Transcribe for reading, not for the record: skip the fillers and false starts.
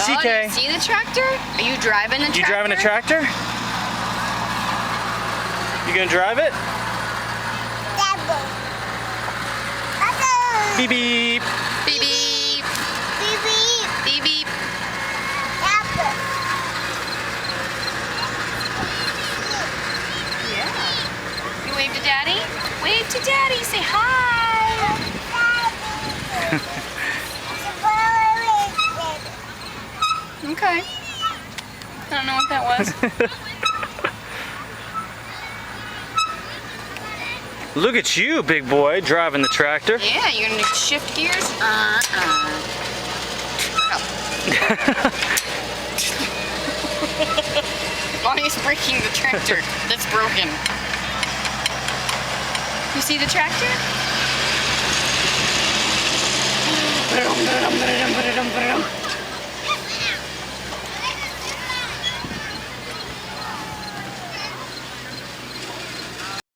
CK. Oh, you see the tractor? Are you driving the tractor? You driving a tractor? You gonna drive it? Beep beep. Beep beep. Beep beep. Yeah. You wave to Daddy? Wave to Daddy. Say hi. Okay. I don't know what that was. Look at you, big boy, driving the tractor. Yeah, you're gonna shift gears? Oh. Bonnie's breaking the tractor that's broken. You see the tractor?